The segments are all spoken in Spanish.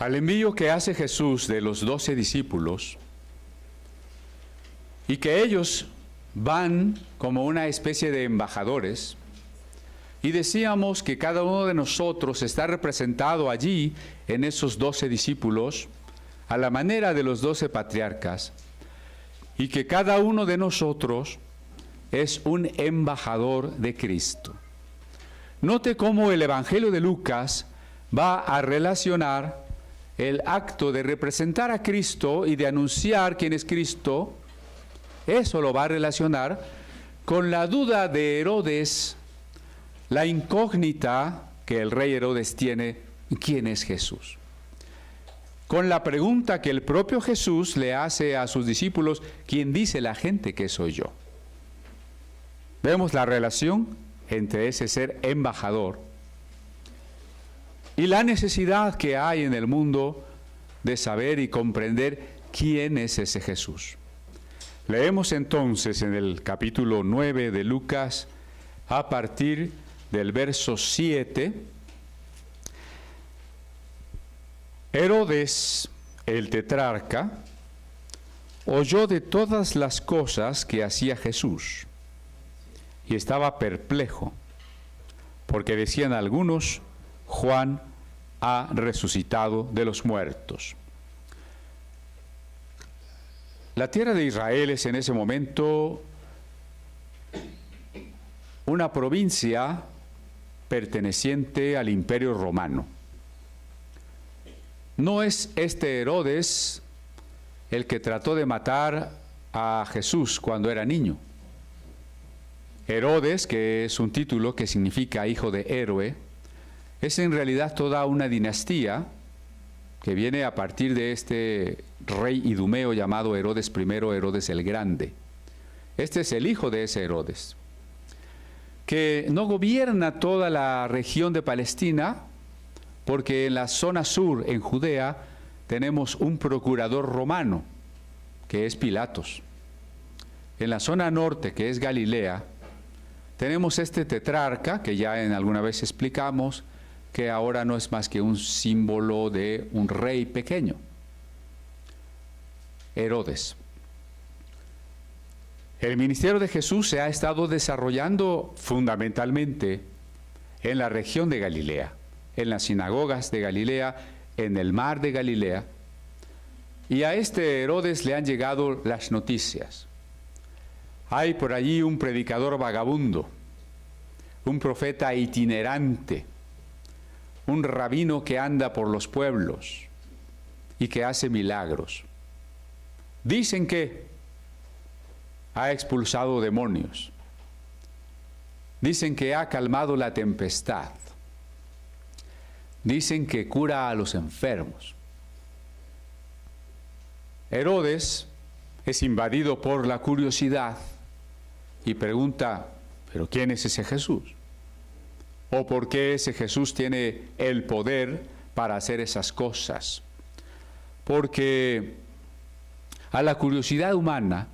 Al envío que hace Jesús de los 12 discípulos, y que ellos van como una especie de embajadores, y decíamos que cada uno de nosotros está representado allí en esos 12 discípulos, a la manera de los 12 patriarcas, y que cada uno de nosotros es un embajador de Cristo. Note cómo el Evangelio de Lucas va a relacionar el acto de representar a Cristo y de anunciar quién es Cristo. Eso lo va a relacionar con la duda de Herodes, la incógnita que el rey Herodes tiene, ¿quién es Jesús? Con la pregunta que el propio Jesús le hace a sus discípulos, ¿quién dice la gente que soy yo? Vemos la relación entre ese ser embajador y la necesidad que hay en el mundo de saber y comprender quién es ese Jesús. Leemos entonces en el capítulo 9 de Lucas, a partir del verso 7, Herodes, el tetrarca, oyó de todas las cosas que hacía Jesús y estaba perplejo, porque decían algunos, Juan ha resucitado de los muertos. La tierra de Israel es en ese momento una provincia perteneciente al Imperio Romano. No es este Herodes el que trató de matar a Jesús cuando era niño. Herodes, que es un título que significa hijo de héroe, es en realidad toda una dinastía que viene a partir de este rey idumeo llamado Herodes I, Herodes el Grande. Este es el hijo de ese Herodes, que no gobierna toda la región de Palestina, porque en la zona sur, en Judea, tenemos un procurador romano, que es Pilatos. En la zona norte, que es Galilea, tenemos este tetrarca, que ya en alguna vez explicamos, que ahora no es más que un símbolo de un rey pequeño, Herodes. El ministerio de Jesús se ha estado desarrollando fundamentalmente en la región de Galilea, en las sinagogas de Galilea, en el mar de Galilea, y a este Herodes le han llegado las noticias. Hay por allí un predicador vagabundo, un profeta itinerante, un rabino que anda por los pueblos y que hace milagros. Dicen que ha expulsado demonios. Dicen que ha calmado la tempestad. Dicen que cura a los enfermos. Herodes es invadido por la curiosidad y pregunta, ¿pero quién es ese Jesús? ¿O por qué ese Jesús tiene el poder para hacer esas cosas? Porque a la curiosidad humana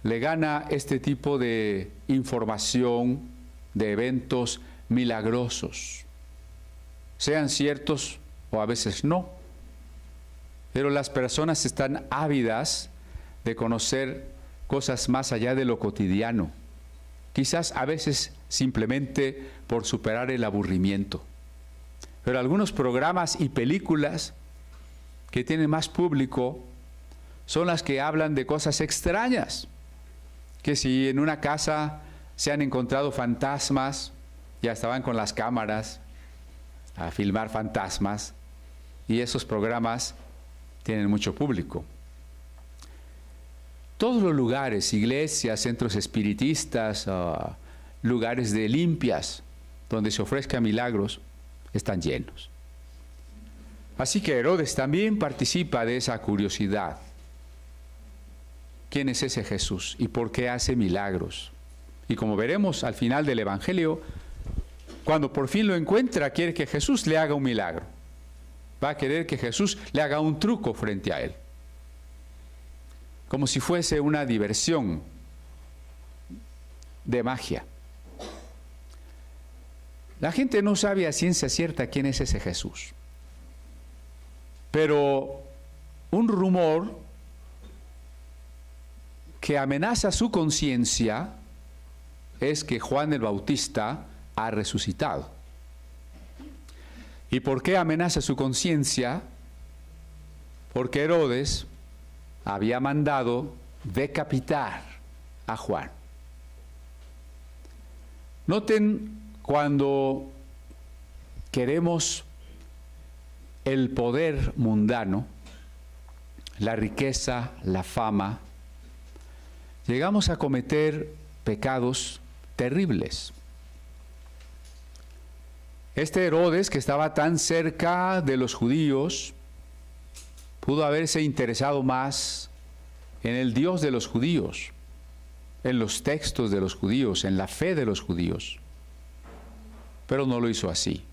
le gana este tipo de información, de eventos milagrosos, sean ciertos o a veces no. Pero las personas están ávidas de conocer cosas más allá de lo cotidiano, quizás a veces simplemente por superar el aburrimiento. Pero algunos programas y películas que tienen más público son las que hablan de cosas extrañas, que si en una casa se han encontrado fantasmas, ya estaban con las cámaras a filmar fantasmas, y esos programas tienen mucho público. Todos los lugares, iglesias, centros espiritistas, lugares de limpias, donde se ofrezcan milagros, están llenos. Así que Herodes también participa de esa curiosidad. ¿Quién es ese Jesús y por qué hace milagros? Y como veremos al final del Evangelio, cuando por fin lo encuentra, quiere que Jesús le haga un milagro. Va a querer que Jesús le haga un truco frente a él, como si fuese una diversión de magia. La gente no sabe a ciencia cierta quién es ese Jesús. Pero un rumor que amenaza su conciencia es que Juan el Bautista ha resucitado. ¿Y por qué amenaza su conciencia? Porque Herodes había mandado decapitar a Juan. Noten cuando queremos el poder mundano, la riqueza, la fama, llegamos a cometer pecados terribles. Este Herodes, que estaba tan cerca de los judíos, pudo haberse interesado más en el Dios de los judíos, en los textos de los judíos, en la fe de los judíos. Pero no lo hizo así.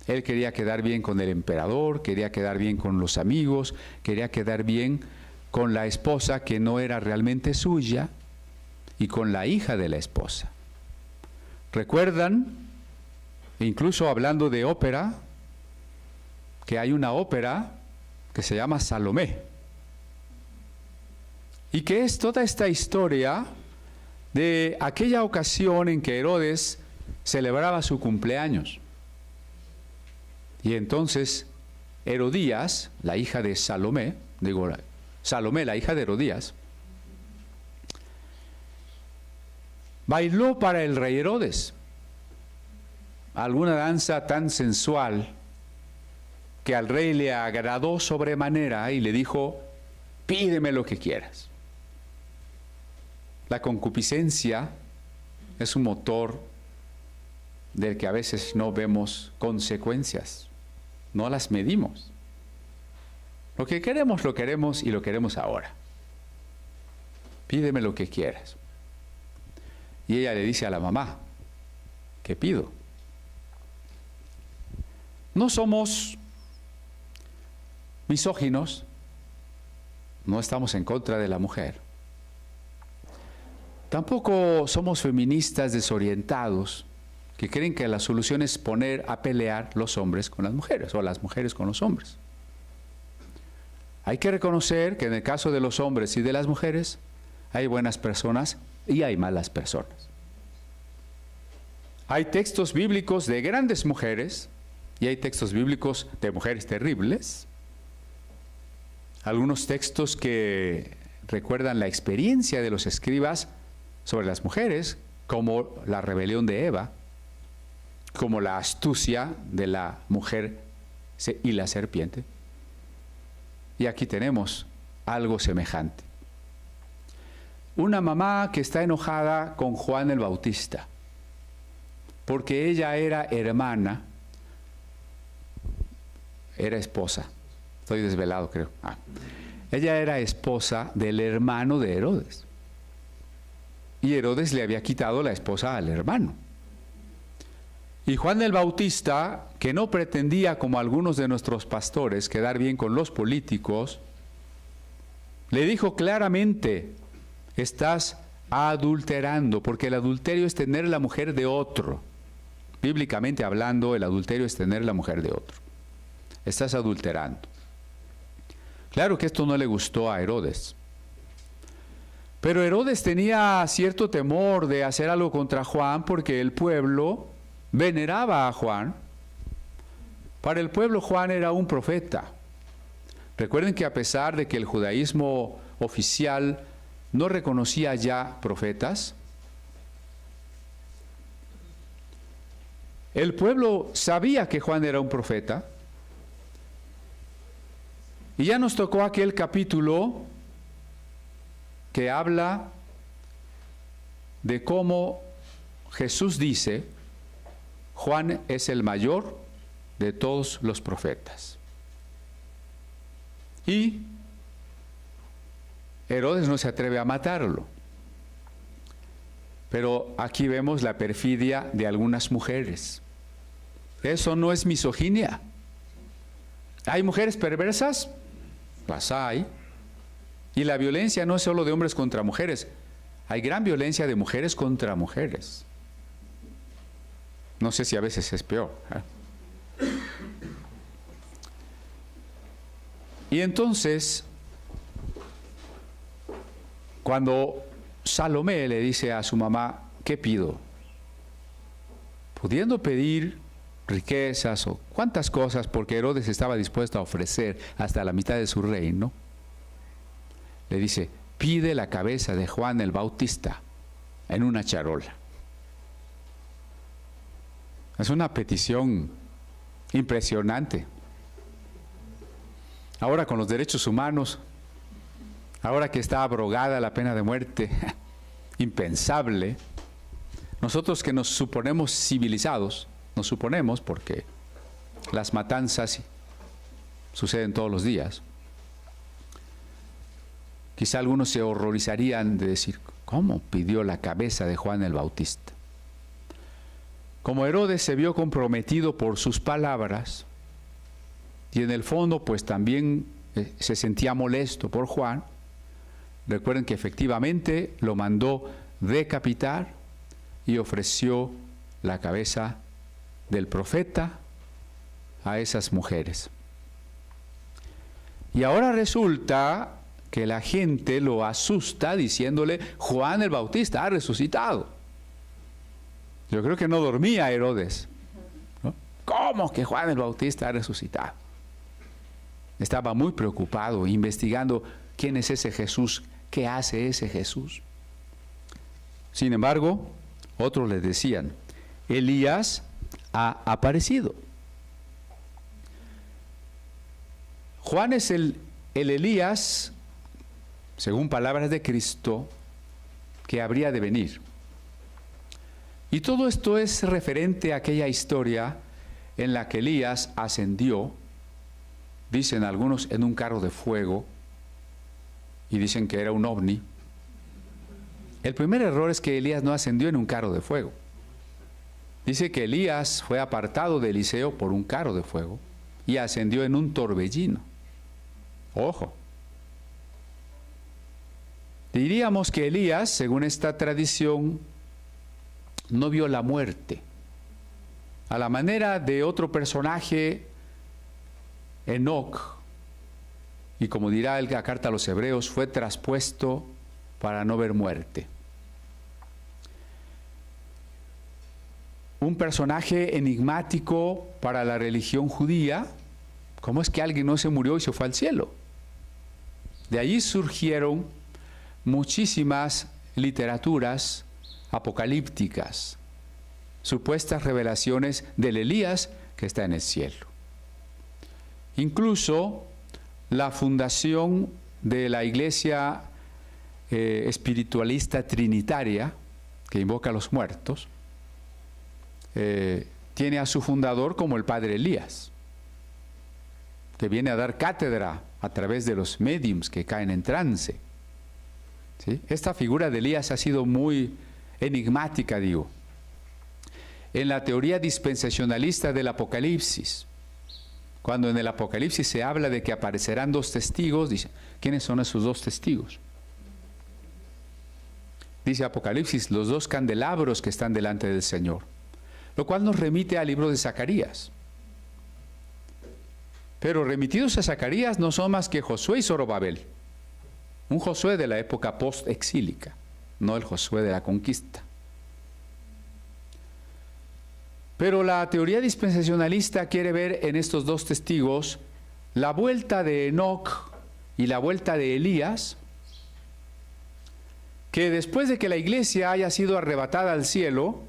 Él quería quedar bien con el emperador, quería quedar bien con los amigos, quería quedar bien con la esposa que no era realmente suya y con la hija de la esposa. ¿Recuerdan? Incluso hablando de ópera, que hay una ópera que se llama Salomé, y que es toda esta historia de aquella ocasión en que Herodes celebraba su cumpleaños. Y entonces Herodías, la hija de Salomé, Salomé, la hija de Herodías, bailó para el rey Herodes alguna danza tan sensual que al rey le agradó sobremanera y le dijo: pídeme lo que quieras. La concupiscencia es un motor del que a veces no vemos consecuencias, no las medimos. Lo que queremos, lo queremos y lo queremos ahora. Pídeme lo que quieras. Y ella le dice a la mamá: ¿qué pido? No somos misóginos, no estamos en contra de la mujer. Tampoco somos feministas desorientados que creen que la solución es poner a pelear los hombres con las mujeres o las mujeres con los hombres. Hay que reconocer que en el caso de los hombres y de las mujeres hay buenas personas y hay malas personas. Hay textos bíblicos de grandes mujeres y hay textos bíblicos de mujeres terribles. Algunos textos que recuerdan la experiencia de los escribas sobre las mujeres, como la rebelión de Eva, como la astucia de la mujer y la serpiente. Y aquí tenemos algo semejante. Una mamá que está enojada con Juan el Bautista, porque ella era hermana, era esposa, estoy desvelado creo. Ella era esposa del hermano de Herodes. Y Herodes le había quitado la esposa al hermano. Y Juan el Bautista, que no pretendía, como algunos de nuestros pastores, quedar bien con los políticos, le dijo claramente: estás adulterando, porque el adulterio es tener la mujer de otro. Bíblicamente hablando, el adulterio es tener la mujer de otro. Estás adulterando. Claro que esto no le gustó a Herodes. Pero Herodes tenía cierto temor de hacer algo contra Juan porque el pueblo veneraba a Juan. Para el pueblo Juan era un profeta. Recuerden que a pesar de que el judaísmo oficial no reconocía ya profetas, el pueblo sabía que Juan era un profeta. Y ya nos tocó aquel capítulo que habla de cómo Jesús dice: Juan es el mayor de todos los profetas. Y Herodes no se atreve a matarlo. Pero aquí vemos la perfidia de algunas mujeres. Eso no es misoginia. ¿Hay mujeres perversas? Las hay. Y la violencia no es solo de hombres contra mujeres. Hay gran violencia de mujeres contra mujeres. No sé si a veces es peor. Y entonces, cuando Salomé le dice a su mamá, ¿qué pido? Pudiendo pedir riquezas o cuántas cosas, porque Herodes estaba dispuesto a ofrecer hasta la mitad de su reino, le dice, pide la cabeza de Juan el Bautista en una charola. Es una petición impresionante. Ahora con los derechos humanos, ahora que está abrogada la pena de muerte, impensable. Nosotros que nos suponemos civilizados, nos suponemos porque las matanzas suceden todos los días. Quizá algunos se horrorizarían de decir, ¿cómo pidió la cabeza de Juan el Bautista? Como Herodes se vio comprometido por sus palabras, y en el fondo pues también se sentía molesto por Juan, recuerden que efectivamente lo mandó decapitar y ofreció la cabeza del profeta a esas mujeres. Y ahora resulta que la gente lo asusta diciéndole, Juan el Bautista ha resucitado. Yo creo que no dormía Herodes, ¿no? ¿Cómo que Juan el Bautista ha resucitado? Estaba muy preocupado, investigando quién es ese Jesús, qué hace ese Jesús. Sin embargo, otros le decían, Elías ha aparecido. Juan es el Elías, según palabras de Cristo, que habría de venir. Y todo esto es referente a aquella historia en la que Elías ascendió, dicen algunos, en un carro de fuego, y dicen que era un ovni. El primer error es que Elías no ascendió en un carro de fuego. Dice que Elías fue apartado de Eliseo por un carro de fuego y ascendió en un torbellino. Ojo. Diríamos que Elías, según esta tradición, no vio la muerte. A la manera de otro personaje, Enoc, y como dirá la carta a los Hebreos, fue traspuesto para no ver muerte. Un personaje enigmático para la religión judía. ¿Cómo es que alguien no se murió y se fue al cielo? De allí surgieron muchísimas literaturas apocalípticas, supuestas revelaciones del Elías que está en el cielo. Incluso la fundación de la iglesia espiritualista trinitaria, que invoca a los muertos, tiene a su fundador como el padre Elías, que viene a dar cátedra a través de los médiums que caen en trance. ¿Sí? Esta figura de Elías ha sido muy enigmática, digo. En la teoría dispensacionalista del Apocalipsis, cuando en el Apocalipsis se habla de que aparecerán dos testigos, dice, ¿quiénes son esos dos testigos? Dice Apocalipsis, los dos candelabros que están delante del Señor, lo cual nos remite al libro de Zacarías. Pero remitidos a Zacarías no son más que Josué y Zorobabel, un Josué de la época post-exílica, no el Josué de la conquista. Pero la teoría dispensacionalista quiere ver en estos dos testigos la vuelta de Enoc y la vuelta de Elías, que después de que la iglesia haya sido arrebatada al cielo,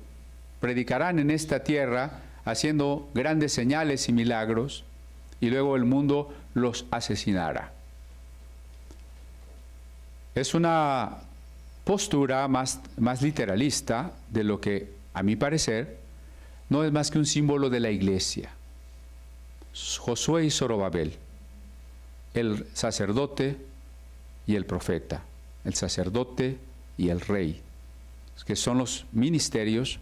predicarán en esta tierra haciendo grandes señales y milagros, y luego el mundo los asesinará. Es una postura más literalista de lo que, a mi parecer, no es más que un símbolo de la iglesia. Josué y Zorobabel, el sacerdote y el profeta, el sacerdote y el rey, que son los ministerios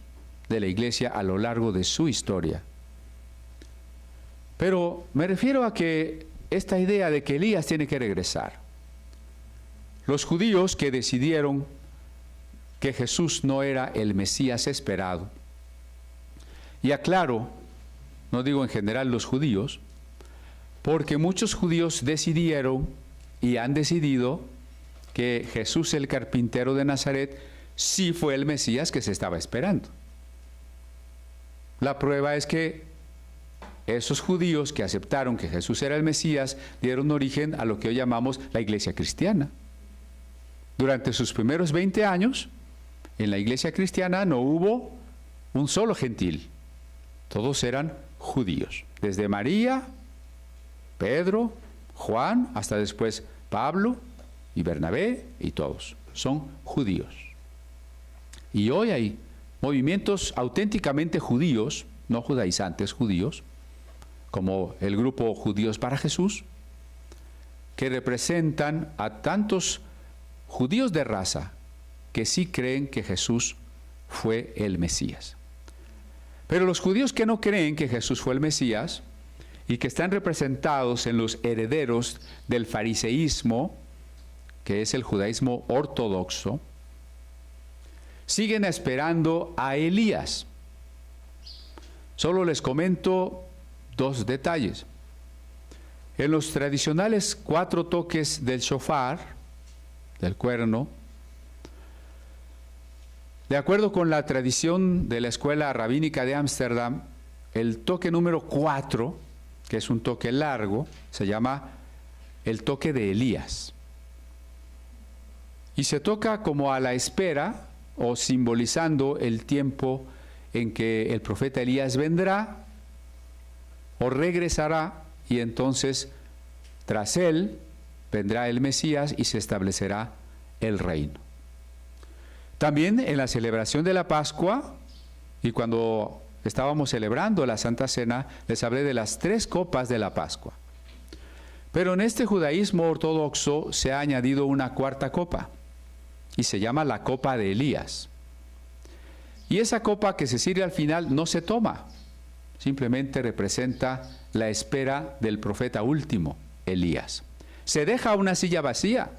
de la iglesia a lo largo de su historia. Pero me refiero a que esta idea de que Elías tiene que regresar. Los judíos que decidieron que Jesús no era el Mesías esperado, y aclaro, no digo en general los judíos, porque muchos judíos decidieron y han decidido que Jesús el carpintero de Nazaret sí fue el Mesías que se estaba esperando. La prueba es que esos judíos que aceptaron que Jesús era el Mesías dieron origen a lo que hoy llamamos la iglesia cristiana. Durante sus primeros 20 años, en la iglesia cristiana no hubo un solo gentil. Todos eran judíos. Desde María, Pedro, Juan, hasta después Pablo y Bernabé y todos. Son judíos. Y hoy hay movimientos auténticamente judíos, no judaizantes, judíos, como el grupo Judíos para Jesús, que representan a tantos judíos de raza que sí creen que Jesús fue el Mesías. Pero los judíos que no creen que Jesús fue el Mesías y que están representados en los herederos del fariseísmo, que es el judaísmo ortodoxo, siguen esperando a Elías. Solo les comento 2 detalles. En los tradicionales 4 toques del shofar, del cuerno, de acuerdo con la tradición de la escuela rabínica de Ámsterdam, el toque número 4, que es un toque largo, se llama el toque de Elías. Y se toca como a la espera o simbolizando el tiempo en que el profeta Elías vendrá o regresará, y entonces tras él vendrá el Mesías y se establecerá el reino. También en la celebración de la Pascua, y cuando estábamos celebrando la Santa Cena, les hablé de las 3 copas de la Pascua. Pero en este judaísmo ortodoxo se ha añadido una 4ª copa, y se llama la copa de Elías. Y esa copa que se sirve al final no se toma, simplemente representa la espera del profeta último, Elías. Se deja una silla vacía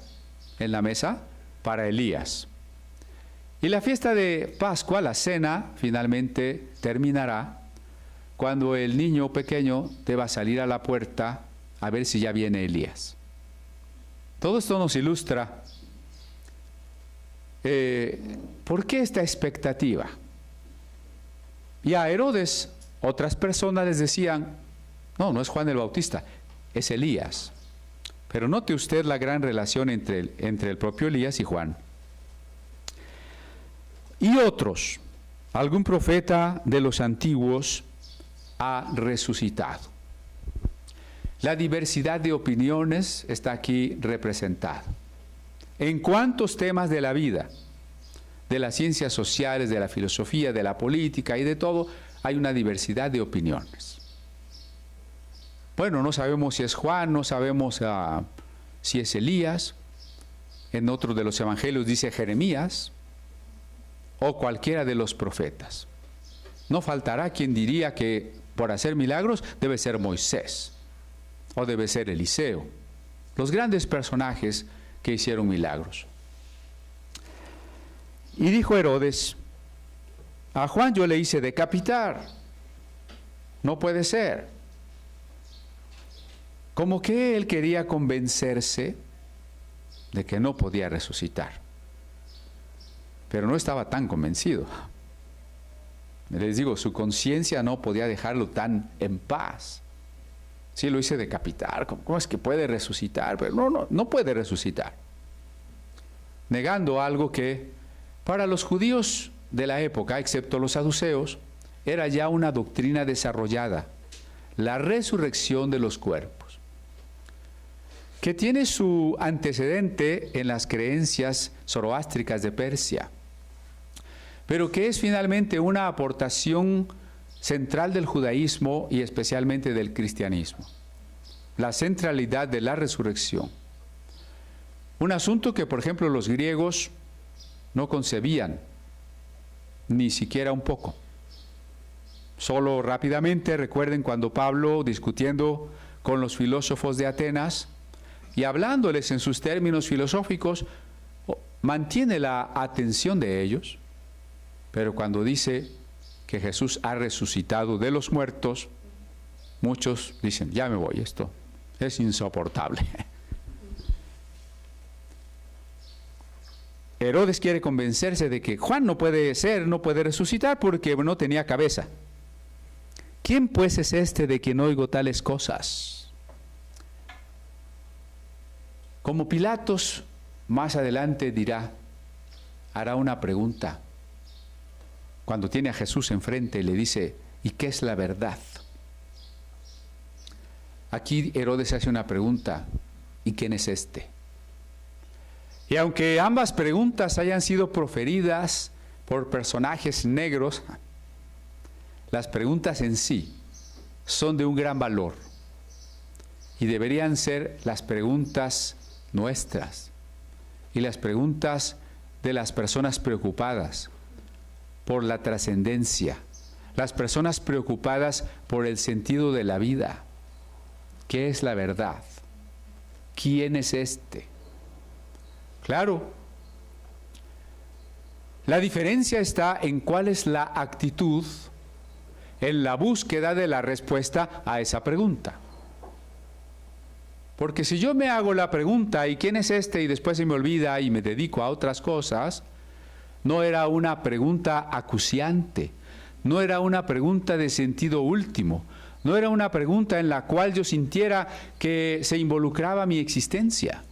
en la mesa para Elías. Y la fiesta de Pascua, la cena, finalmente terminará cuando el niño pequeño deba salir a la puerta a ver si ya viene Elías. Todo esto nos ilustra por qué esta expectativa. Y a Herodes, otras personas les decían, no es Juan el Bautista, es Elías. Pero note usted la gran relación entre el propio Elías y Juan. Y otros, algún profeta de los antiguos ha resucitado. La diversidad de opiniones está aquí representada. ¿En cuántos temas de la vida, de las ciencias sociales, de la filosofía, de la política y de todo, hay una diversidad de opiniones? Bueno, no sabemos si es Juan, no sabemos si es Elías. En otro de los evangelios dice Jeremías o cualquiera de los profetas. No faltará quien diría que por hacer milagros debe ser Moisés o debe ser Eliseo, los grandes personajes que hicieron milagros. Y dijo Herodes, a Juan yo le hice decapitar, no puede ser. Como que él quería convencerse de que no podía resucitar, pero no estaba tan convencido. Les digo, su conciencia no podía dejarlo tan en paz. Sí, lo hice decapitar, ¿cómo es que puede resucitar? Pero no puede resucitar. Negando algo que para los judíos de la época, excepto los saduceos, era ya una doctrina desarrollada, la resurrección de los cuerpos, que tiene su antecedente en las creencias zoroástricas de Persia, pero que es finalmente una aportación central del judaísmo y especialmente del cristianismo. La centralidad de la resurrección. Un asunto que, por ejemplo, los griegos no concebían, ni siquiera un poco. Solo rápidamente recuerden cuando Pablo, discutiendo con los filósofos de Atenas y hablándoles en sus términos filosóficos, mantiene la atención de ellos, pero cuando dice que Jesús ha resucitado de los muertos, muchos dicen, ya me voy, esto Es insoportable. Herodes quiere convencerse de que Juan no puede resucitar porque no tenía cabeza. ¿Quién pues es este de quien oigo tales cosas? Como Pilatos más adelante hará una pregunta. Cuando tiene a Jesús enfrente, le dice, ¿y qué es la verdad? Aquí Herodes hace una pregunta, ¿y quién es este? Y aunque ambas preguntas hayan sido proferidas por personajes negros, las preguntas en sí son de un gran valor y deberían ser las preguntas nuestras y las preguntas de las personas preocupadas por la trascendencia, las personas preocupadas por el sentido de la vida. ¿Qué es la verdad? ¿Quién es este? Claro, la diferencia está en cuál es la actitud en la búsqueda de la respuesta a esa pregunta. Porque si yo me hago la pregunta, ¿y quién es este? Y después se me olvida y me dedico a otras cosas, no era una pregunta acuciante, no era una pregunta de sentido último, no era una pregunta en la cual yo sintiera que se involucraba mi existencia.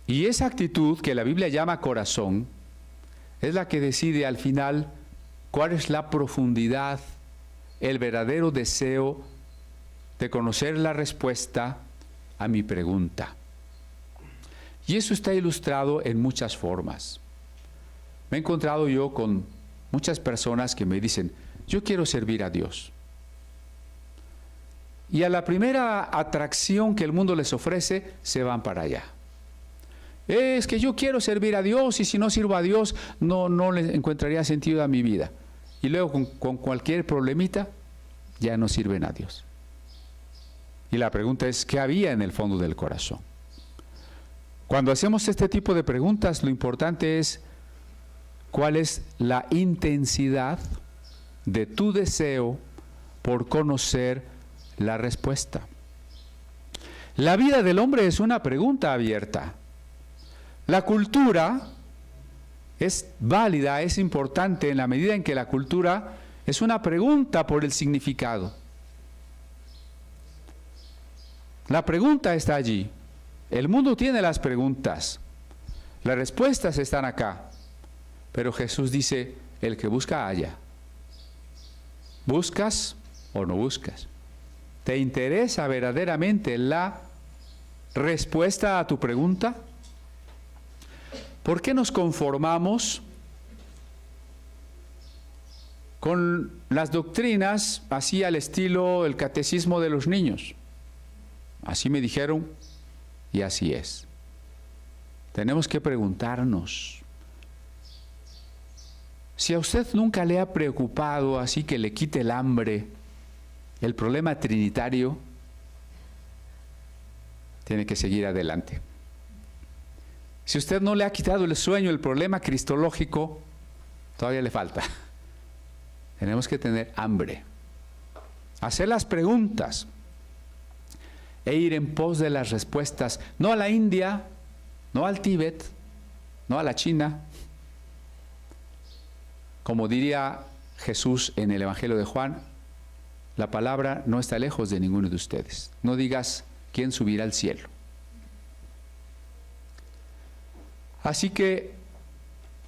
Y esa actitud que la Biblia llama corazón es la que decide al final cuál es la profundidad, el verdadero deseo de conocer la respuesta a mi pregunta. Y eso está ilustrado en muchas formas. Me he encontrado yo con muchas personas que me dicen, yo quiero servir a Dios. Y a la primera atracción que el mundo les ofrece, se van para allá. Es que yo quiero servir a Dios y si no sirvo a Dios, no le encontraría sentido a mi vida. Y luego con cualquier problemita, ya no sirven a Dios. Y la pregunta es, ¿qué había en el fondo del corazón? Cuando hacemos este tipo de preguntas, lo importante es cuál es la intensidad de tu deseo por conocer la respuesta. La vida del hombre es una pregunta abierta. La cultura es válida, es importante en la medida en que la cultura es una pregunta por el significado. La pregunta está allí. El mundo tiene las preguntas. Las respuestas están acá. Pero Jesús dice, el que busca halla. ¿Buscas o no buscas? ¿Te interesa verdaderamente la respuesta a tu pregunta? ¿Por qué nos conformamos con las doctrinas así al estilo el catecismo de los niños? Así me dijeron y así es. Tenemos que preguntarnos. Si a usted nunca le ha preocupado así que le quite el hambre el problema trinitario, tiene que seguir adelante. Si usted no le ha quitado el sueño, el problema cristológico, todavía le falta. Tenemos que tener hambre, hacer las preguntas e ir en pos de las respuestas, no a la India, no al Tíbet, no a la China. Como diría Jesús en el Evangelio de Juan, la palabra no está lejos de ninguno de ustedes. No digas quién subirá al cielo. Así que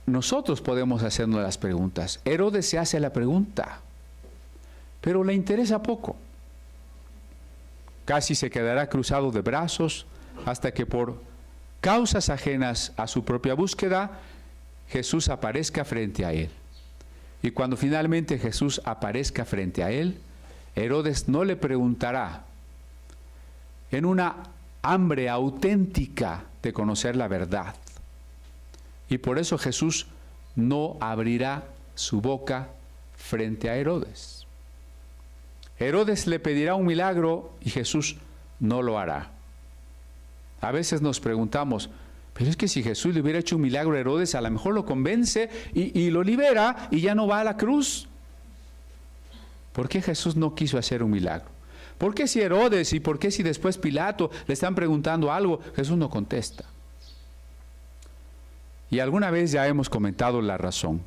nosotros podemos hacernos las preguntas. Herodes se hace la pregunta, pero le interesa poco. Casi se quedará cruzado de brazos hasta que por causas ajenas a su propia búsqueda, Jesús aparezca frente a él. Y cuando finalmente Jesús aparezca frente a él, Herodes no le preguntará en una hambre auténtica de conocer la verdad. Y por eso Jesús no abrirá su boca frente a Herodes. Herodes le pedirá un milagro y Jesús no lo hará. A veces nos preguntamos, pero es que si Jesús le hubiera hecho un milagro a Herodes, a lo mejor lo convence y lo libera y ya no va a la cruz. ¿Por qué Jesús no quiso hacer un milagro? ¿Por qué si Herodes y por qué si después Pilato le están preguntando algo? Jesús no contesta. Y alguna vez ya hemos comentado la razón.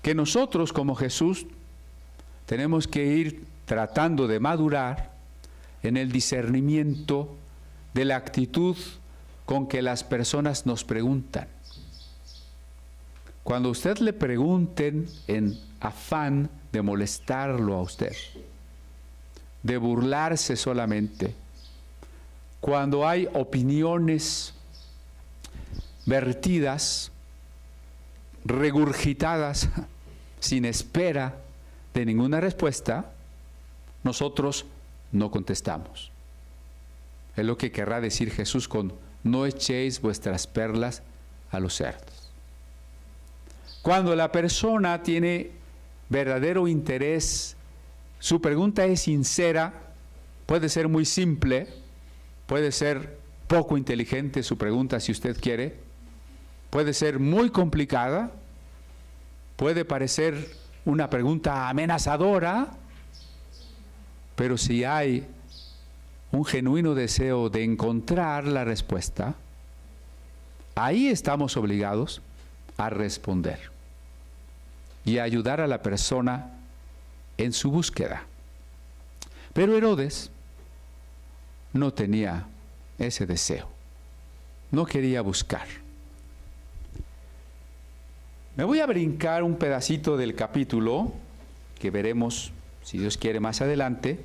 Que nosotros como Jesús tenemos que ir tratando de madurar en el discernimiento de la actitud con que las personas nos preguntan. Cuando usted le pregunten en afán de molestarlo a usted, de burlarse solamente, cuando hay opiniones vertidas, regurgitadas, sin espera de ninguna respuesta, nosotros no contestamos. Es lo que querrá decir Jesús con no echéis vuestras perlas a los cerdos. Cuando la persona tiene verdadero interés, su pregunta es sincera, puede ser muy simple, puede ser poco inteligente su pregunta si usted quiere, puede ser muy complicada, puede parecer una pregunta amenazadora, pero si hay un genuino deseo de encontrar la respuesta, ahí estamos obligados a responder y a ayudar a la persona en su búsqueda. Pero Herodes no tenía ese deseo, no quería buscar. Me voy a brincar un pedacito del capítulo que veremos, si Dios quiere, más adelante,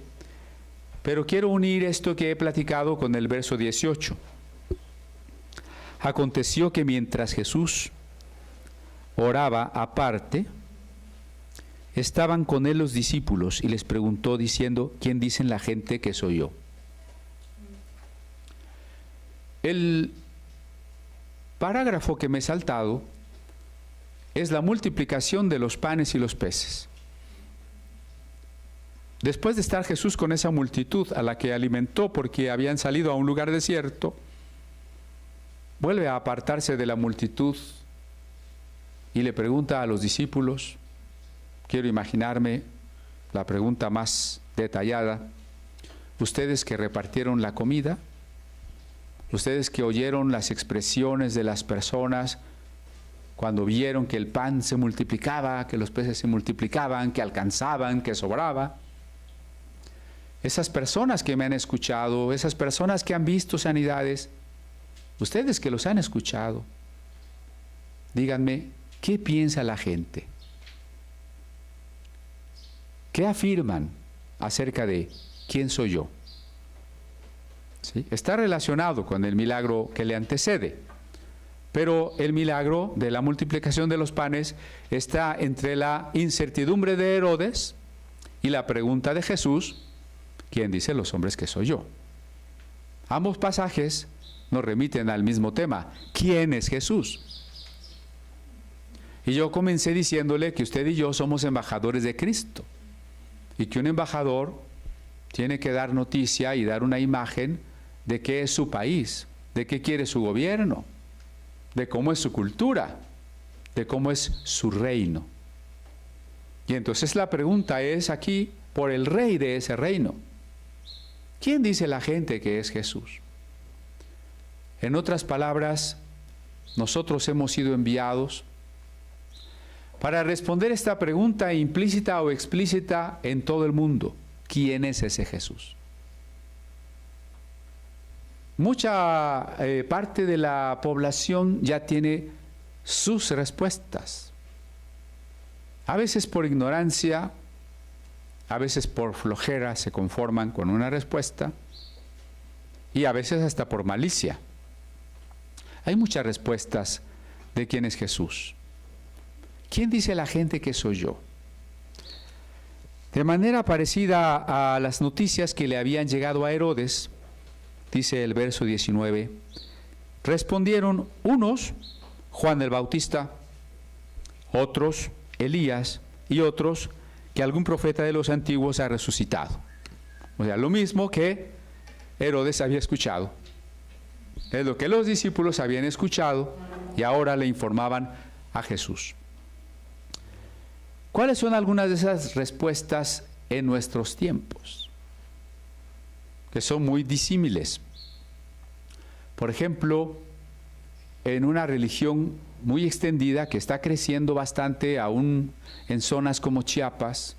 pero quiero unir esto que he platicado con el verso 18. Aconteció que mientras Jesús oraba aparte, estaban con él los discípulos y les preguntó diciendo, ¿quién dicen la gente que soy yo? El parágrafo que me he saltado es la multiplicación de los panes y los peces. Después de estar Jesús con esa multitud a la que alimentó porque habían salido a un lugar desierto, vuelve a apartarse de la multitud y le pregunta a los discípulos, quiero imaginarme la pregunta más detallada, ustedes que repartieron la comida, ustedes que oyeron las expresiones de las personas cuando vieron que el pan se multiplicaba, que los peces se multiplicaban, que alcanzaban, que sobraba. Esas personas que me han escuchado, esas personas que han visto sanidades, ustedes que los han escuchado, díganme, ¿qué piensa la gente? ¿Qué afirman acerca de quién soy yo? ¿Sí? Está relacionado con el milagro que le antecede, pero el milagro de la multiplicación de los panes está entre la incertidumbre de Herodes y la pregunta de Jesús, ¿quién dice los hombres que soy yo? Ambos pasajes nos remiten al mismo tema, ¿quién es Jesús? Y yo comencé diciéndole que usted y yo somos embajadores de Cristo, y que un embajador tiene que dar noticia y dar una imagen de qué es su país, de qué quiere su gobierno, de cómo es su cultura, de cómo es su reino. Y entonces la pregunta es aquí por el rey de ese reino. ¿Quién dice la gente que es Jesús? En otras palabras, nosotros hemos sido enviados para responder esta pregunta implícita o explícita en todo el mundo. ¿Quién es ese Jesús? Mucha parte de la población ya tiene sus respuestas. A veces por ignorancia, a veces por flojera se conforman con una respuesta y a veces hasta por malicia. Hay muchas respuestas de quién es Jesús. ¿Quién dice la gente que soy yo? De manera parecida a las noticias que le habían llegado a Herodes, dice el verso 19, respondieron unos, Juan el Bautista, otros, Elías, y otros, que algún profeta de los antiguos ha resucitado. O sea, lo mismo que Herodes había escuchado. Es lo que los discípulos habían escuchado y ahora le informaban a Jesús. ¿Cuáles son algunas de esas respuestas en nuestros tiempos? que son muy disímiles. Por ejemplo, en una religión muy extendida que está creciendo bastante aún en zonas como Chiapas,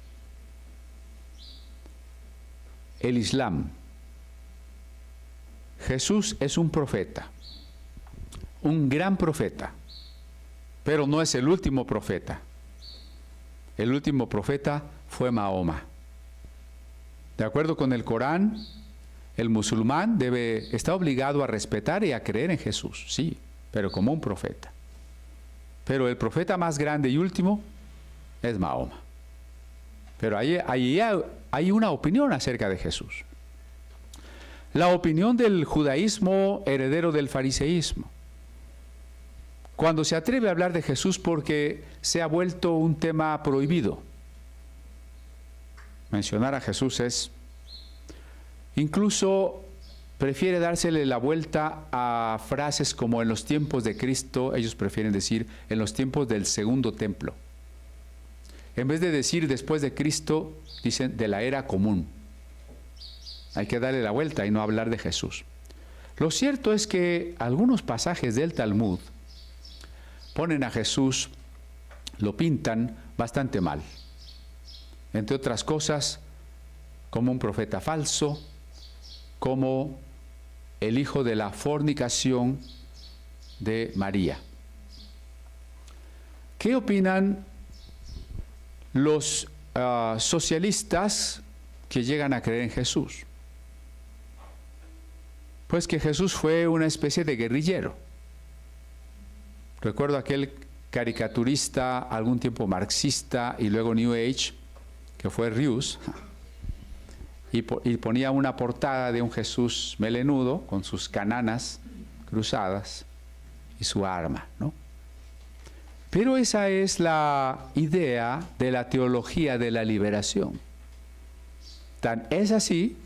el Islam. Jesús es un profeta, un gran profeta, pero no es el último profeta. El último profeta fue Mahoma. De acuerdo con el Corán, el musulmán está obligado a respetar y a creer en Jesús, sí, pero como un profeta. Pero el profeta más grande y último es Mahoma. Pero ahí hay una opinión acerca de Jesús. La opinión del judaísmo heredero del fariseísmo. Cuando se atreve a hablar de Jesús porque se ha vuelto un tema prohibido. Mencionar a Jesús es... Incluso prefiere dársele la vuelta a frases como en los tiempos de Cristo, ellos prefieren decir en los tiempos del segundo templo. En vez de decir después de Cristo, dicen de la era común. Hay que darle la vuelta y no hablar de Jesús. Lo cierto es que algunos pasajes del Talmud ponen a Jesús, lo pintan bastante mal. Entre otras cosas, como un profeta falso, como el hijo de la fornicación de María. ¿Qué opinan los socialistas que llegan a creer en Jesús? Pues que Jesús fue una especie de guerrillero. Recuerdo aquel caricaturista, algún tiempo marxista y luego New Age, que fue Rius, y ponía una portada de un Jesús melenudo con sus cananas cruzadas y su arma, ¿no? Pero esa es la idea de la teología de la liberación. Tan es así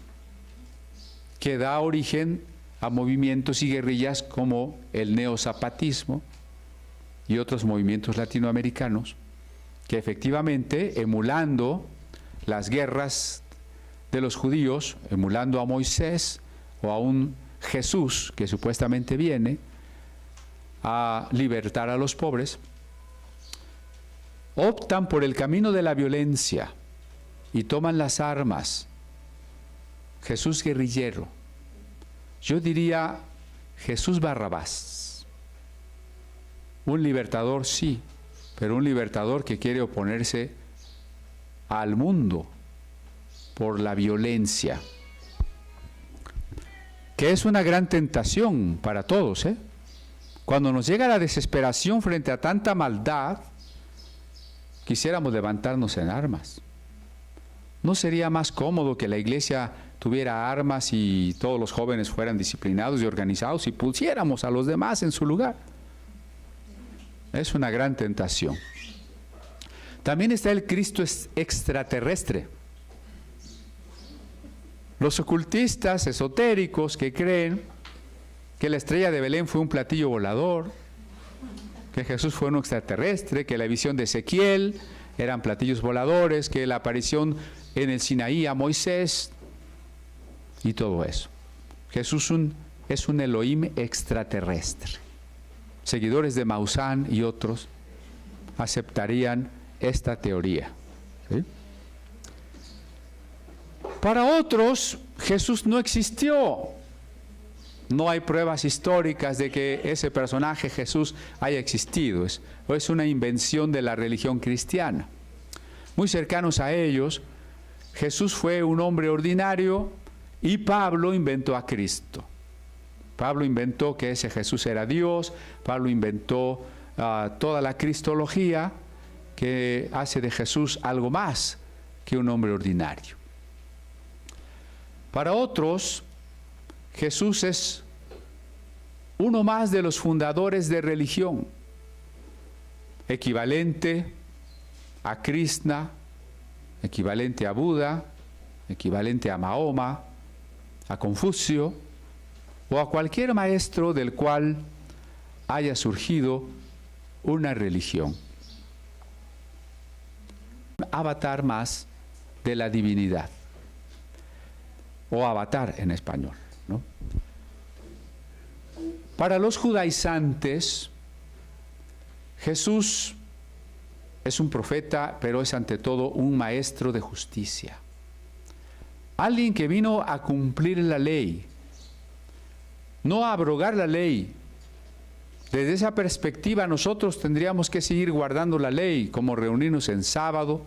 que da origen a movimientos y guerrillas como el neozapatismo y otros movimientos latinoamericanos que efectivamente, emulando las guerras de los judíos, emulando a Moisés o a un Jesús que supuestamente viene a libertar a los pobres, optan por el camino de la violencia y toman las armas. Jesús guerrillero. Yo diría Jesús Barrabás. Un libertador sí, pero un libertador que quiere oponerse al mundo por la violencia, que es una gran tentación para todos, ¿eh? Cuando nos llega la desesperación frente a tanta maldad, quisiéramos levantarnos en armas. ¿No sería más cómodo que la iglesia tuviera armas y todos los jóvenes fueran disciplinados y organizados y pusiéramos a los demás en su lugar? Es una gran tentación. También está el Cristo extraterrestre. Los ocultistas esotéricos que creen que la estrella de Belén fue un platillo volador, que Jesús fue un extraterrestre, que la visión de Ezequiel eran platillos voladores, que la aparición en el Sinaí a Moisés y todo eso. Jesús es un Elohim extraterrestre. Seguidores de Maussan y otros aceptarían esta teoría, ¿sí? Para otros, Jesús no existió. No hay pruebas históricas de que ese personaje Jesús haya existido. Es una invención de la religión cristiana. Muy cercanos a ellos, Jesús fue un hombre ordinario y Pablo inventó a Cristo. Pablo inventó que ese Jesús era Dios. Pablo inventó toda la cristología que hace de Jesús algo más que un hombre ordinario. Para otros, Jesús es uno más de los fundadores de religión, equivalente a Krishna, equivalente a Buda, equivalente a Mahoma, a Confucio o a cualquier maestro del cual haya surgido una religión. Un avatar más de la divinidad. o avatar en español, ¿no? Para los judaizantes, Jesús es un profeta, pero es ante todo un maestro de justicia. Alguien que vino a cumplir la ley, no a abrogar la ley. Desde esa perspectiva nosotros tendríamos que seguir guardando la ley, como reunirnos en sábado,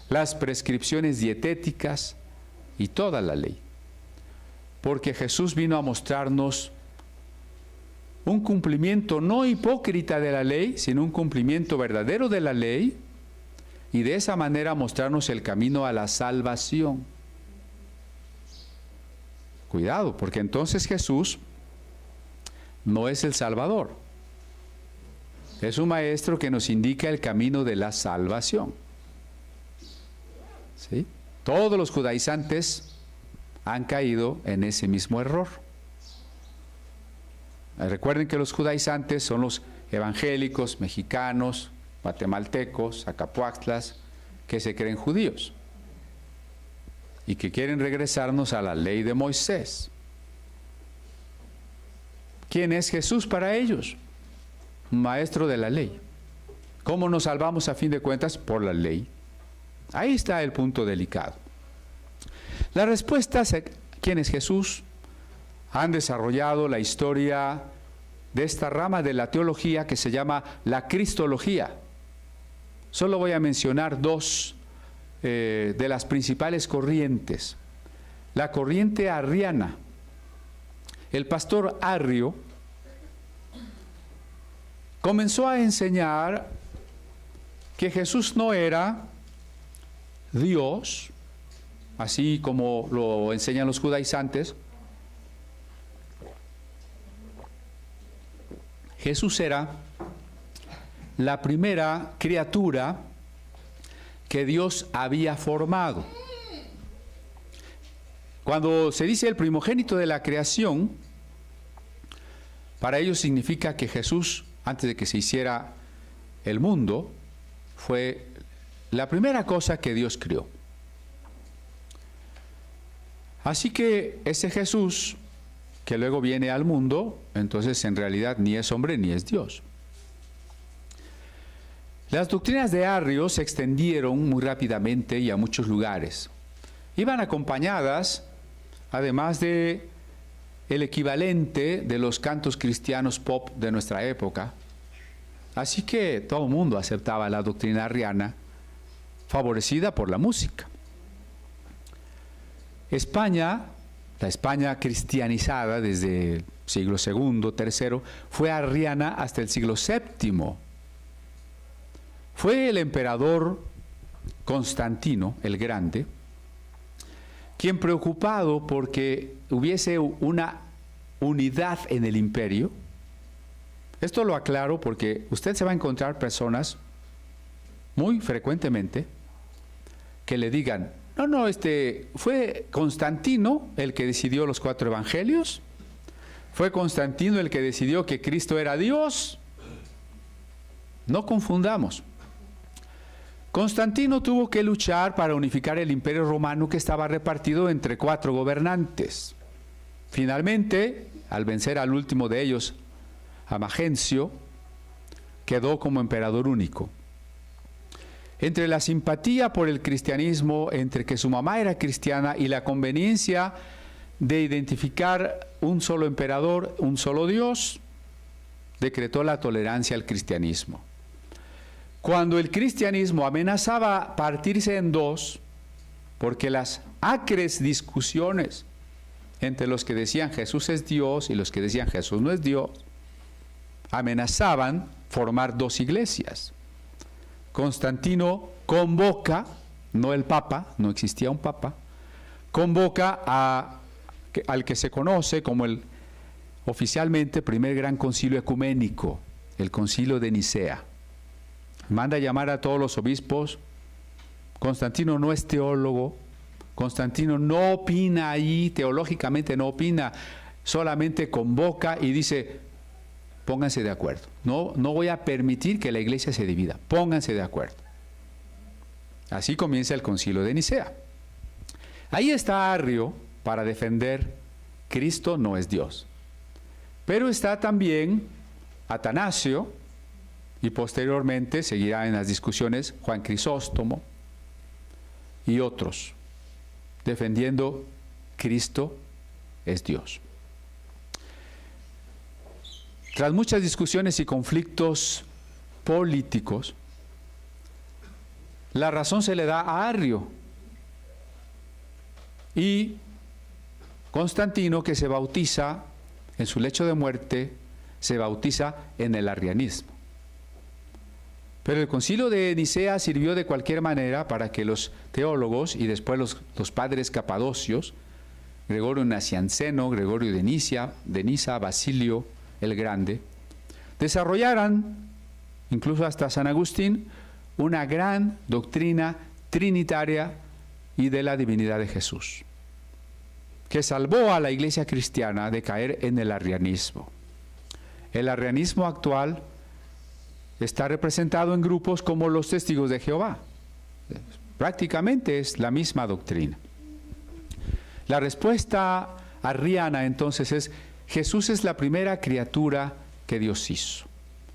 las prescripciones dietéticas y toda la ley. Porque Jesús vino a mostrarnos un cumplimiento no hipócrita de la ley, sino un cumplimiento verdadero de la ley, y de esa manera mostrarnos el camino a la salvación. Cuidado, porque entonces Jesús no es el Salvador. Es un maestro que nos indica el camino de la salvación. ¿Sí? Todos los judaizantes han caído en ese mismo error. Recuerden que los judaizantes son los evangélicos, mexicanos, guatemaltecos, acapuaxtlas, que se creen judíos y que quieren regresarnos a la ley de Moisés. ¿Quién es Jesús para ellos? Un maestro de la ley. ¿Cómo nos salvamos a fin de cuentas? Por la ley. Ahí está el punto delicado. La respuesta es: ¿quién es Jesús? Han desarrollado la historia de esta rama de la teología que se llama la cristología. Solo voy a mencionar dos de las principales corrientes. La corriente arriana. El pastor Arrio comenzó a enseñar que Jesús no era Dios, así como lo enseñan los judaizantes. Jesús era la primera criatura que Dios había formado. Cuando se dice el primogénito de la creación, para ellos significa que Jesús, antes de que se hiciera el mundo, fue la primera cosa que Dios creó. Así que ese Jesús que luego viene al mundo, entonces en realidad ni es hombre ni es Dios. Las doctrinas de Arrio se extendieron muy rápidamente y a muchos lugares. Iban acompañadas, además de el equivalente de los cantos cristianos pop de nuestra época. Así que todo el mundo aceptaba la doctrina arriana, favorecida por la música. España, la España cristianizada desde el siglo II, III, fue arriana hasta el siglo VII. Fue el emperador Constantino el Grande quien, preocupado porque hubiese una unidad en el imperio, esto lo aclaro porque usted se va a encontrar personas muy frecuentemente que le digan: no, fue Constantino el que decidió los 4 evangelios, fue Constantino el que decidió que Cristo era Dios. No confundamos. Constantino tuvo que luchar para unificar el imperio romano que estaba repartido entre 4 gobernantes. Finalmente, al vencer al último de ellos, a Magencio, quedó como emperador único. Entre la simpatía por el cristianismo, entre que su mamá era cristiana y la conveniencia de identificar un solo emperador, un solo Dios, decretó la tolerancia al cristianismo. Cuando el cristianismo amenazaba partirse en dos, porque las acres discusiones entre los que decían Jesús es Dios y los que decían Jesús no es Dios, amenazaban formar 2 iglesias. Constantino convoca, no el Papa, no existía un Papa, convoca al que se conoce como el oficialmente primer gran concilio ecuménico, el concilio de Nicea. Manda a llamar a todos los obispos. Constantino no es teólogo, Constantino no opina ahí, teológicamente no opina, solamente convoca y dice: pónganse de acuerdo. No voy a permitir que la iglesia se divida, pónganse de acuerdo. Así comienza el concilio de Nicea. Ahí está Arrio para defender Cristo no es Dios. Pero está también Atanasio, y posteriormente seguirá en las discusiones Juan Crisóstomo y otros, defendiendo Cristo es Dios. Tras muchas discusiones y conflictos políticos, la razón se le da a Arrio y Constantino, que se bautiza en su lecho de muerte, se bautiza en el arrianismo. Pero el concilio de Nicea sirvió de cualquier manera para que los teólogos y después los padres capadocios, Gregorio Nacianceno, Gregorio de Niza, Basilio el Grande, desarrollaran, incluso hasta San Agustín, una gran doctrina trinitaria y de la divinidad de Jesús, que salvó a la iglesia cristiana de caer en el arrianismo. El arrianismo actual está representado en grupos como los Testigos de Jehová. Prácticamente es la misma doctrina. La respuesta arriana entonces es: Jesús es la primera criatura que Dios hizo.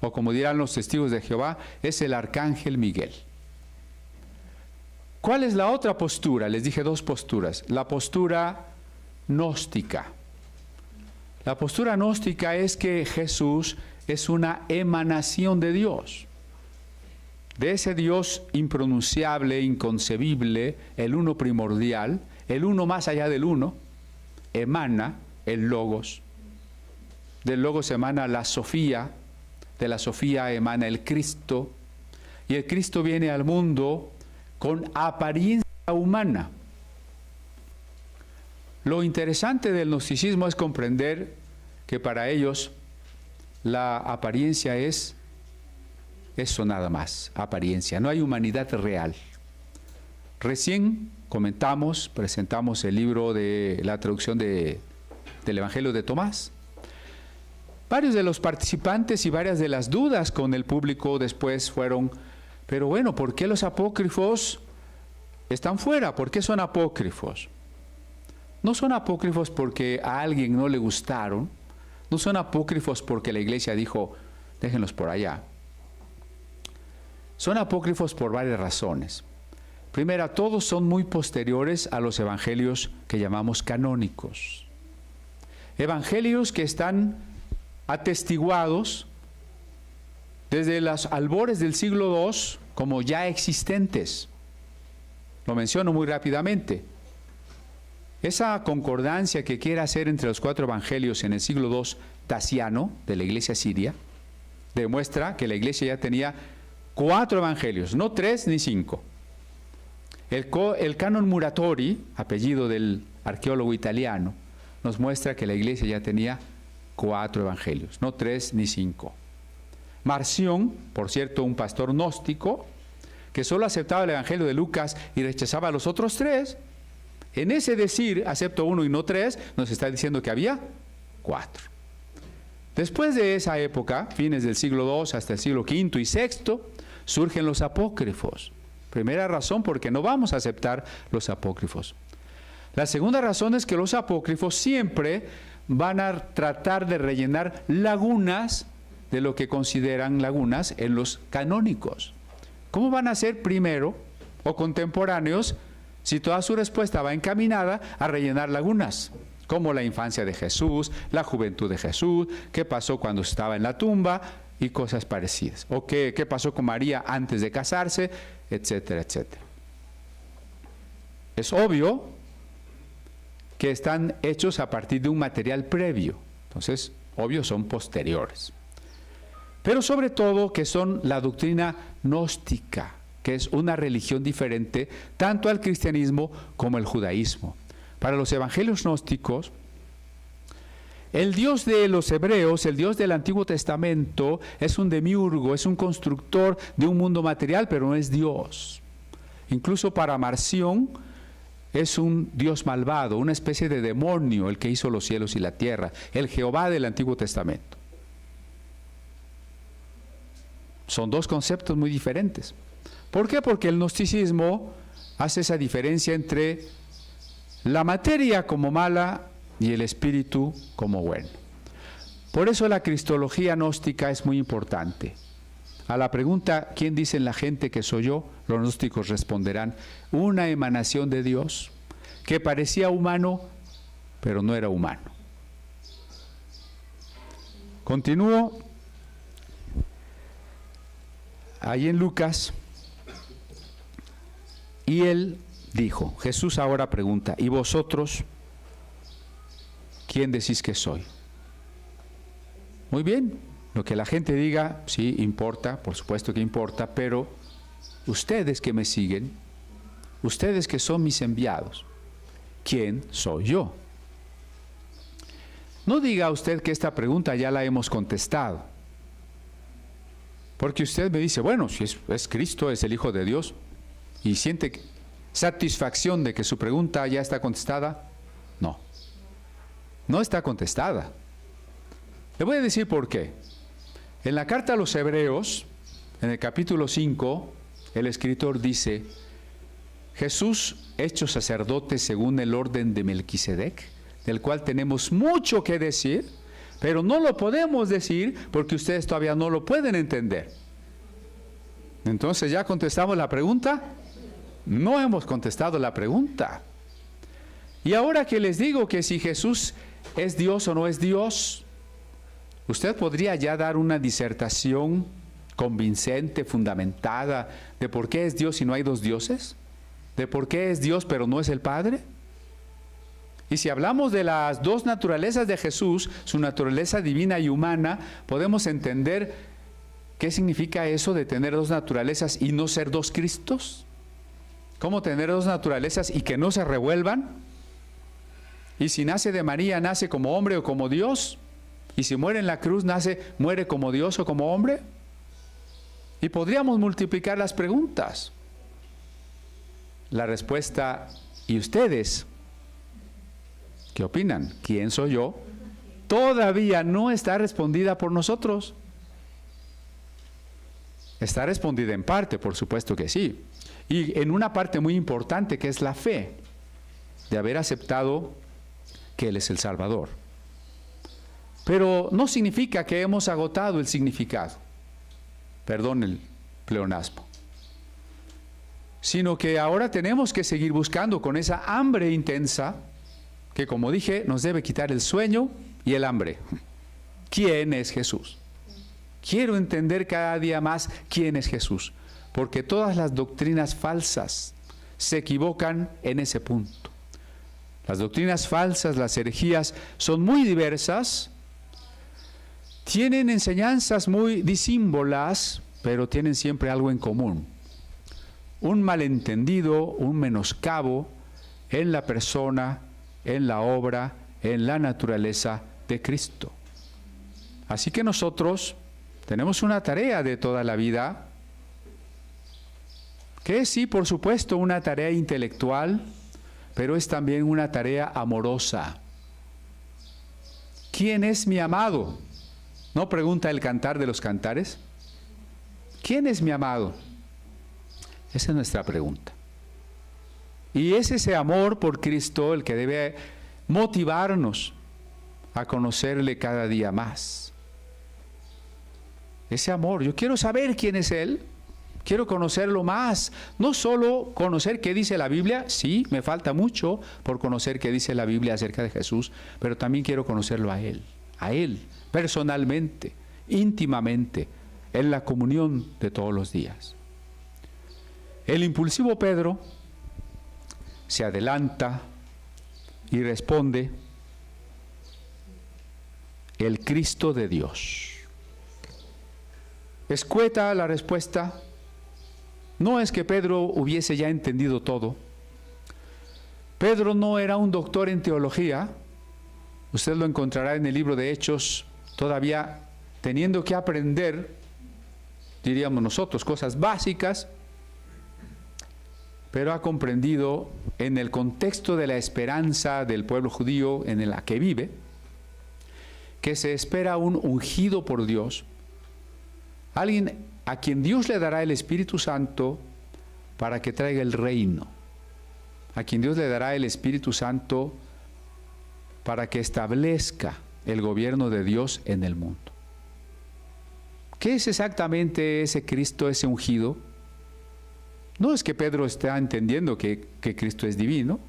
O como dirán los Testigos de Jehová, es el arcángel Miguel. ¿Cuál es la otra postura? Les dije dos posturas. La postura gnóstica. La postura gnóstica es que Jesús es una emanación de Dios. De ese Dios impronunciable, inconcebible, el uno primordial, el uno más allá del uno, emana el Logos. Del Logos emana la Sofía, de la Sofía emana el Cristo, y el Cristo viene al mundo con apariencia humana. Lo interesante del gnosticismo es comprender que para ellos la apariencia es eso nada más, apariencia, no hay humanidad real. Recién presentamos el libro de la traducción del Evangelio de Tomás. Varios de los participantes y varias de las dudas con el público después fueron: pero bueno, ¿por qué los apócrifos están fuera? ¿Por qué son apócrifos? No son apócrifos porque a alguien no le gustaron, no son apócrifos porque la iglesia dijo, déjenlos por allá. Son apócrifos por varias razones. Primera, todos son muy posteriores a los evangelios que llamamos canónicos. Evangelios que están atestiguados desde los albores del siglo II como ya existentes. Lo menciono muy rápidamente. Esa concordancia que quiere hacer entre los 4 evangelios en el siglo II Tasiano, de la iglesia siria, demuestra que la iglesia ya tenía 4 evangelios, no 3 ni 5. El canon Muratori, apellido del arqueólogo italiano, nos muestra que la iglesia ya tenía 4 evangelios, no 3 ni 5. Marción, por cierto, un pastor gnóstico, que solo aceptaba el evangelio de Lucas y rechazaba los otros 3, en ese decir, acepto 1 y no 3, nos está diciendo que había 4. Después de esa época, fines del siglo II hasta el siglo V y VI, surgen los apócrifos. Primera razón, porque no vamos a aceptar los apócrifos. La segunda razón es que los apócrifos siempre van a tratar de rellenar lagunas de lo que consideran lagunas en los canónicos. ¿Cómo van a ser primero o contemporáneos si toda su respuesta va encaminada a rellenar lagunas? Como la infancia de Jesús, la juventud de Jesús, qué pasó cuando estaba en la tumba y cosas parecidas. O qué pasó con María antes de casarse, etcétera, etcétera. Es obvio que están hechos a partir de un material previo. Entonces, obvio, son posteriores. Pero sobre todo que son la doctrina gnóstica, que es una religión diferente tanto al cristianismo como al judaísmo. Para los evangelios gnósticos, el Dios de los hebreos, el Dios del Antiguo Testamento, es un demiurgo, es un constructor de un mundo material, pero no es Dios. Incluso para Marción, es un Dios malvado, una especie de demonio, el que hizo los cielos y la tierra, el Jehová del Antiguo Testamento. Son dos conceptos muy diferentes. ¿Por qué? Porque el gnosticismo hace esa diferencia entre la materia como mala y el espíritu como bueno. Por eso la cristología gnóstica es muy importante. A la pregunta, ¿quién dicen la gente que soy yo?, los gnósticos responderán, una emanación de Dios que parecía humano, pero no era humano. Continúo. Ahí en Lucas, y él dijo, Jesús ahora pregunta, ¿y vosotros quién decís que soy? Muy bien, lo que la gente diga, sí, importa, por supuesto que importa, pero ustedes que me siguen, ustedes que son mis enviados, ¿quién soy yo? No diga usted que esta pregunta ya la hemos contestado, porque usted me dice, bueno, si es Cristo, es el Hijo de Dios, y siente satisfacción de que su pregunta ya está contestada. No, no está contestada. Le voy a decir por qué. En la carta a los Hebreos, en el capítulo 5, el escritor dice, Jesús hecho sacerdote según el orden de Melquisedec, del cual tenemos mucho que decir, pero no lo podemos decir porque ustedes todavía no lo pueden entender. Entonces, ¿ya contestamos la pregunta? No hemos contestado la pregunta. Y ahora que les digo que si Jesús es Dios o no es Dios, usted podría ya dar una disertación convincente, fundamentada, de por qué es Dios y no hay dos dioses, de por qué es Dios pero no es el Padre. Y si hablamos de las dos naturalezas de Jesús, su naturaleza divina y humana, podemos entender qué significa eso de tener dos naturalezas y no ser dos Cristos. ¿Cómo tener dos naturalezas y que no se revuelvan? Y si nace de María, ¿nace como hombre o como Dios? Y si muere en la cruz, ¿muere como Dios o como hombre? Y podríamos multiplicar las preguntas. La respuesta, ¿y ustedes qué opinan? ¿Quién soy yo? Todavía no está respondida por nosotros. Está respondida en parte, por supuesto que sí. Y en una parte muy importante que es la fe, de haber aceptado que Él es el Salvador. Pero no significa que hemos agotado el significado, perdón el pleonasmo, sino que ahora tenemos que seguir buscando con esa hambre intensa que, como dije, nos debe quitar el sueño y el hambre. ¿Quién es Jesús? Quiero entender cada día más quién es Jesús, porque todas las doctrinas falsas se equivocan en ese punto. Las doctrinas falsas, las herejías, son muy diversas, tienen enseñanzas muy disímbolas, pero tienen siempre algo en común. Un malentendido, un menoscabo en la persona, en la obra, en la naturaleza de Cristo. Así que nosotros tenemos una tarea de toda la vida, que es sí, por supuesto, una tarea intelectual, pero es también una tarea amorosa. ¿Quién es mi amado? ¿No pregunta el Cantar de los Cantares? ¿Quién es mi amado? Esa es nuestra pregunta. Y es ese amor por Cristo el que debe motivarnos a conocerle cada día más. Ese amor, yo quiero saber quién es Él, quiero conocerlo más. No solo conocer qué dice la Biblia, sí, me falta mucho por conocer qué dice la Biblia acerca de Jesús, pero también quiero conocerlo a Él, personalmente, íntimamente, en la comunión de todos los días. El impulsivo Pedro se adelanta y responde, el Cristo de Dios. Escueta la respuesta. No es que Pedro hubiese ya entendido todo. Pedro no era un doctor en teología. Usted lo encontrará en el libro de Hechos, todavía teniendo que aprender, diríamos nosotros, cosas básicas, pero ha comprendido en el contexto de la esperanza del pueblo judío en el que vive, que se espera un ungido por Dios, alguien a quien Dios le dará el Espíritu Santo para que traiga el reino. a quien Dios le dará el Espíritu Santo para que establezca el gobierno de Dios en el mundo. ¿Qué es exactamente ese Cristo, ese ungido? No es que Pedro está entendiendo que Cristo es divino,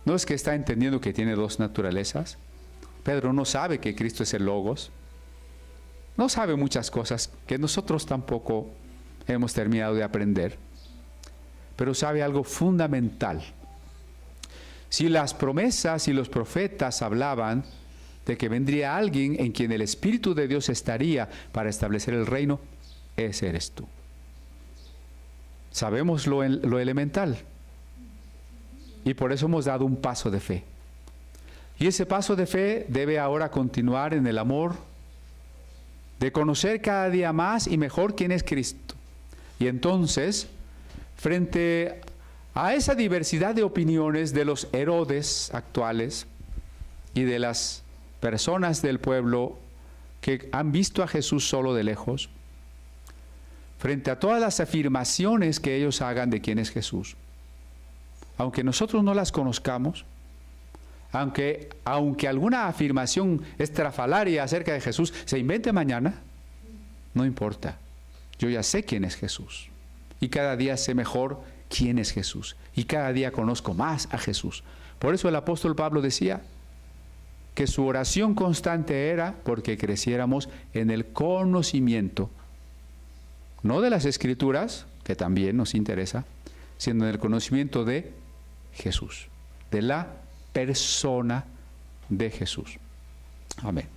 no es que está entendiendo que tiene dos naturalezas. Pedro no sabe que Cristo es el Logos, no sabe muchas cosas que nosotros tampoco hemos terminado de aprender, pero sabe algo fundamental. Si las promesas y los profetas hablaban de que vendría alguien en quien el Espíritu de Dios estaría para establecer el reino, ese eres tú. Sabemos lo elemental y por eso hemos dado un paso de fe. Y ese paso de fe debe ahora continuar en el amor de conocer cada día más y mejor quién es Cristo. Y entonces, frente a esa diversidad de opiniones de los Herodes actuales y de las personas del pueblo que han visto a Jesús solo de lejos, frente a todas las afirmaciones que ellos hagan de quién es Jesús, aunque nosotros no las conozcamos, aunque alguna afirmación estrafalaria acerca de Jesús se invente mañana, no importa. Yo ya sé quién es Jesús y cada día sé mejor quién es Jesús y cada día conozco más a Jesús. Por eso el apóstol Pablo decía que su oración constante era porque creciéramos en el conocimiento, no de las Escrituras, que también nos interesa, sino en el conocimiento de Jesús, de la persona de Jesús. Amén.